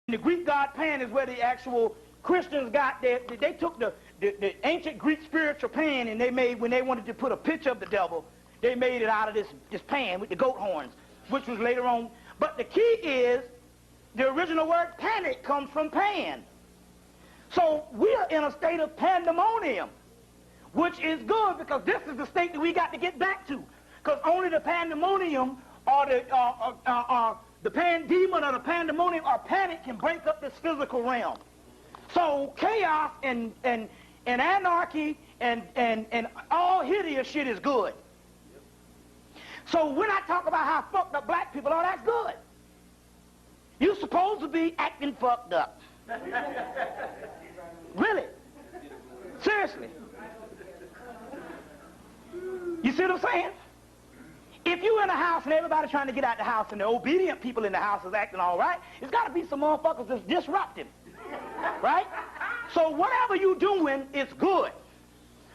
The Greek god Pan is where the actual Christians got their, they took the ancient Greek spiritual Pan, and they made, when they wanted to put a picture of the devil, they made it out of this pan with the goat horns, which was later on. But the key is, the original word panic comes from Pan. So we are in a state of pandemonium, which is good, because this is the state that we got to get back to. Because only the pandemonium or the pandemon or the pandemonium or panic can break up this physical realm. So chaos and anarchy and all hideous shit is good. So when I talk about how fucked up black people are, that's good. You're supposed to be acting fucked up. Really? Seriously. You see what I'm saying? If you're in a house and everybody's trying to get out the house and the obedient people in the house is acting all right, it's got to be some motherfuckers that's disrupting. Right? So whatever you're doing is good.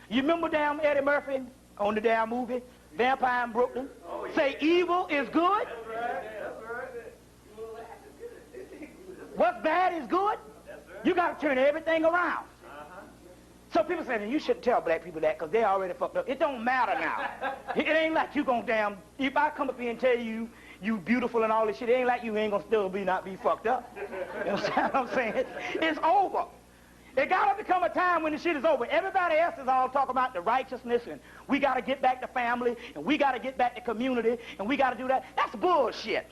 You remember damn Eddie Murphy on the damn movie, Vampire in Brooklyn? Oh, yeah. Say evil is good? That's right. That's right. What's bad is good? That's right. You got to turn everything around. So people say, you shouldn't tell black people that because they're already fucked up. It don't matter now. It ain't like you gonna damn, if I come up here and tell you, you beautiful and all this shit, it ain't like you ain't gonna still not be fucked up. You understand what I'm saying? It's over. It gotta become a time when the shit is over. Everybody else is all talking about the righteousness and we gotta get back to family and we gotta get back to community and we gotta do that. That's bullshit.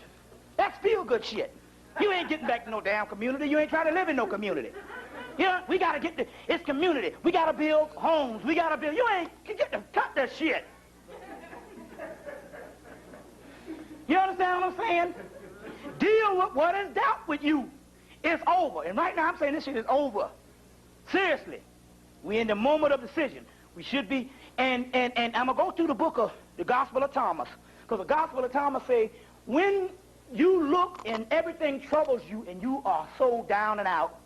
That's feel-good shit. You ain't getting back to no damn community. You ain't trying to live in no community. You know, we got to get it's community. We got to build homes. We got to build, you ain't, cut that shit. You understand what I'm saying? Deal with what is dealt with you. It's over. And right now I'm saying this shit is over. Seriously. We're in the moment of decision. We should be, and I'm going to go through the book of the Gospel of Thomas. Because the Gospel of Thomas say, when you look and everything troubles you and you are so down and out,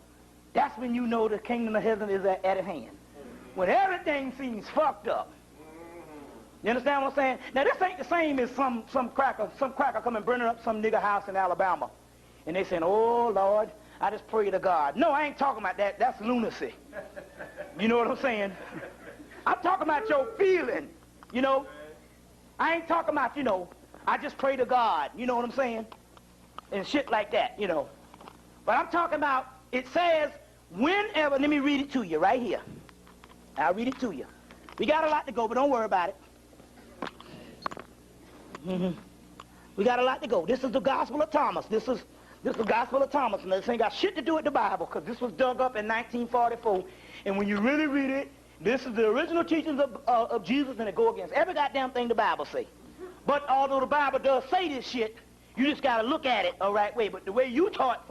that's when you know the kingdom of heaven is at hand. When everything seems fucked up. You understand what I'm saying? Now this ain't the same as some cracker coming burning up some nigga house in Alabama. And they saying, oh Lord, I just pray to God. No, I ain't talking about that. That's lunacy. You know what I'm saying? I'm talking about your feeling. You know? I ain't talking about, you know, I just pray to God. You know what I'm saying? And shit like that, you know. But I'm talking about, it says, whenever, let me read it to you right here. I'll read it to you. We got a lot to go, but don't worry about it. We got a lot to go. This is the Gospel of Thomas. This is the Gospel of Thomas, and this ain't got shit to do with the Bible, because this was dug up in 1944. And when you really read it, this is the original teachings of Jesus, and it go against every goddamn thing the Bible say. But although the Bible does say this shit, you just got to look at it the right way. But the way you taught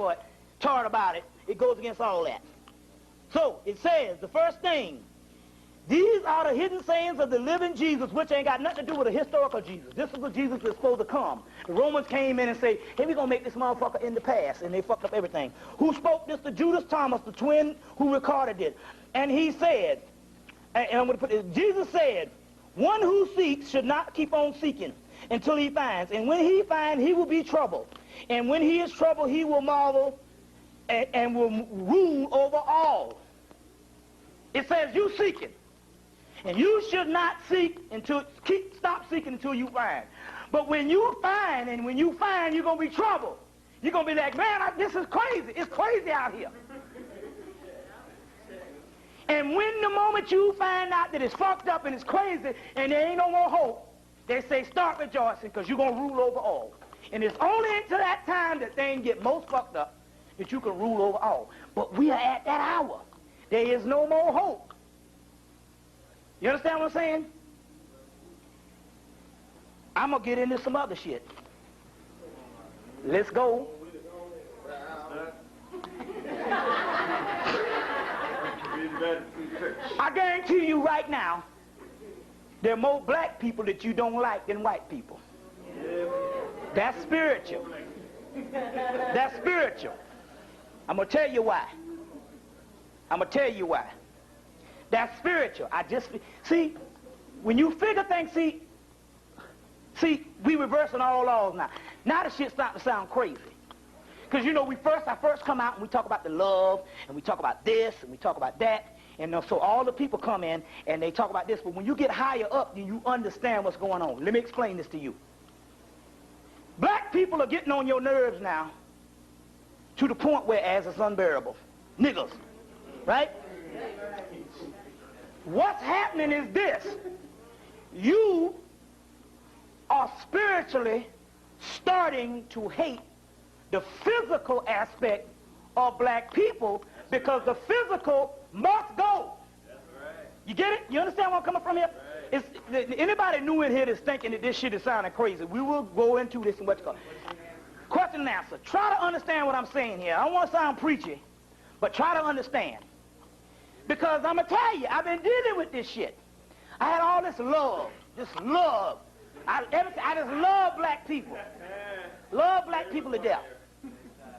about it, it goes against all that. So, it says, the first thing, these are the hidden sayings of the living Jesus, which ain't got nothing to do with a historical Jesus. This is the Jesus that's supposed to come. The Romans came in and say, hey, we're going to make this motherfucker in the past, and they fucked up everything. Who spoke this to Judas Thomas, the twin who recorded it. And he said, and I'm going to put this, Jesus said, one who seeks should not keep on seeking until he finds. And when he finds, he will be troubled. And when he is troubled, he will marvel and will rule over all. It says you seeking. And you should not seek stop seeking until you find. But when you find, and when you find, you're going to be troubled. You're going to be like, man, this is crazy. It's crazy out here. And when the moment you find out that it's fucked up and it's crazy and there ain't no more hope, they say start rejoicing because you're going to rule over all. And it's only until that time that things get most fucked up that you can rule over all. But we are at that hour. There is no more hope. You understand what I'm saying? I'm going to get into some other shit. Let's go. I guarantee you right now, there are more black people that you don't like than white people. That's spiritual. That's spiritual. I'm going to tell you why. I'm going to tell you why. That's spiritual. See, when you figure things, see, we reversing all laws now. Now the shit's starting to sound crazy. Because, you know, I first come out and we talk about the love, and we talk about this, and we talk about that. And so all the people come in, and they talk about this. But when you get higher up, then you understand what's going on. Let me explain this to you. Black people are getting on your nerves now to the point where as it's unbearable. Niggas, right? What's happening is this. You are spiritually starting to hate the physical aspect of black people because the physical must go. You get it? You understand where I'm coming from here? Anybody new in here that's thinking that this shit is sounding crazy, we will go into this and what's called. Question and answer. Try to understand what I'm saying here. I don't want to sound preachy, but try to understand. Because I'm going to tell you, I've been dealing with this shit. I had all this love. I just love black people. Love black people to death.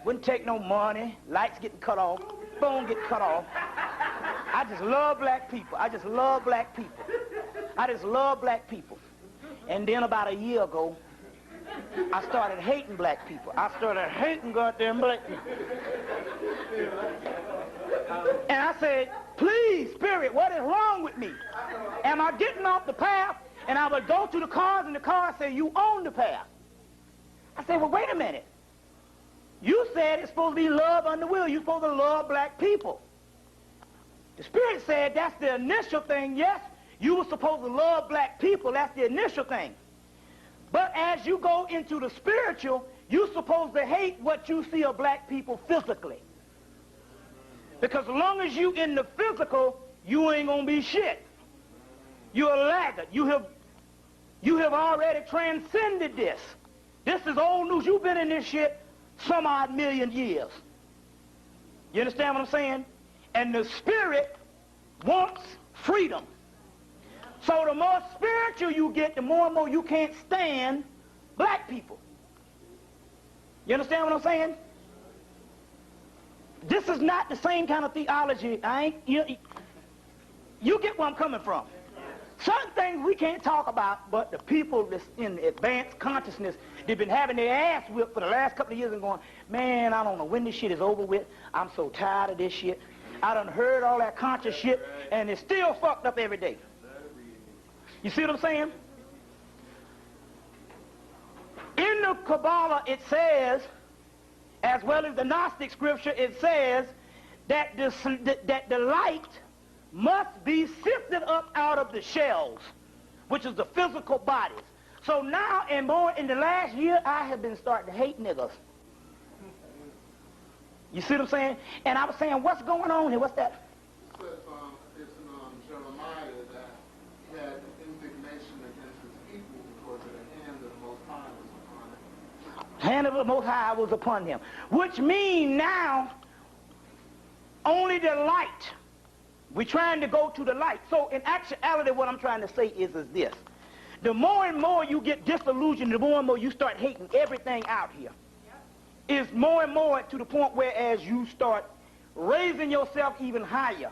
Wouldn't take no money, lights getting cut off, phone getting cut off. I just love black people. I just love black people. I just love black people. And then about a year ago, I started hating black people. I started hating goddamn black people. And I said, please, Spirit, what is wrong with me? Am I getting off the path? And I would go to the cars, and the car say, you own the path. I said, well, wait a minute. You said it's supposed to be love under will. You're supposed to love black people. The Spirit said that's the initial thing. Yes, you were supposed to love black people. That's the initial thing. But as you go into the spiritual, you're supposed to hate what you see of black people physically. Because as long as you in the physical, you ain't going to be shit. You're a laggard. You have already transcended this. This is old news. You've been in this shit some odd million years. You understand what I'm saying? And the Spirit wants freedom. So the more spiritual you get, the more and more you can't stand black people. You understand what I'm saying? This is not the same kind of theology. You get where I'm coming from. Certain things we can't talk about, but the people that's in advanced consciousness, they've been having their ass whipped for the last couple of years and going, man, I don't know when this shit is over with. I'm so tired of this shit. I done heard all that conscious shit, and it's still fucked up every day. You see what I'm saying? In the Kabbalah, it says, as well as the Gnostic scripture, it says that the light must be sifted up out of the shells, which is the physical bodies. So now, and more in the last year, I have been starting to hate niggas. You see what I'm saying? And I was saying, what's going on here? What's that? It says it's in Jeremiah that he had indignation against his people because of the hand of the Most High was upon him. Hand of the Most High was upon him. Which means now, only the light. We're trying to go to the light. So in actuality, what I'm trying to say is this. The more and more you get disillusioned, the more and more you start hating everything out here. Is more and more to the point where as you start raising yourself even higher.